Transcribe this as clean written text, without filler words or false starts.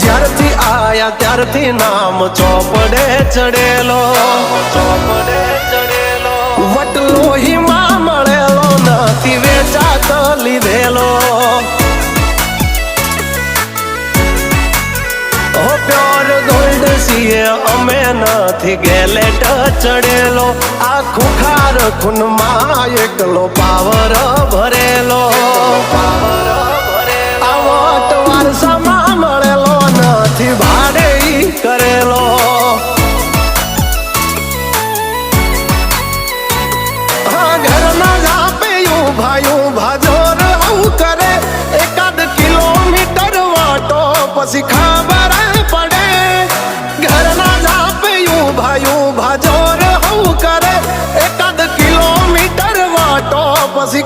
જ્યારથી આયા ત્યારથી નામ ચોપડે ચડેલો, વટલો હિમા મળેલો નથી વેચાત લીધેલો. પ્યોર ગોલ્ડ છીએ અમે નથી ગેલેટ ચડેલો. આ ખુખાર ખૂનમાં એકલો પાવર ભરેલો. આ વટ વારસામાં મળેલો નથી ભાડે કરેલો. હા ઘરના જાપે ઉભા જોર આવું કરે. એકાદ કિલોમીટર વાટો પછી ખબર પડે. ઘરના જાપે ઉભા જોર આવું કરે. એકાદ કિલોમીટર વાટો પછી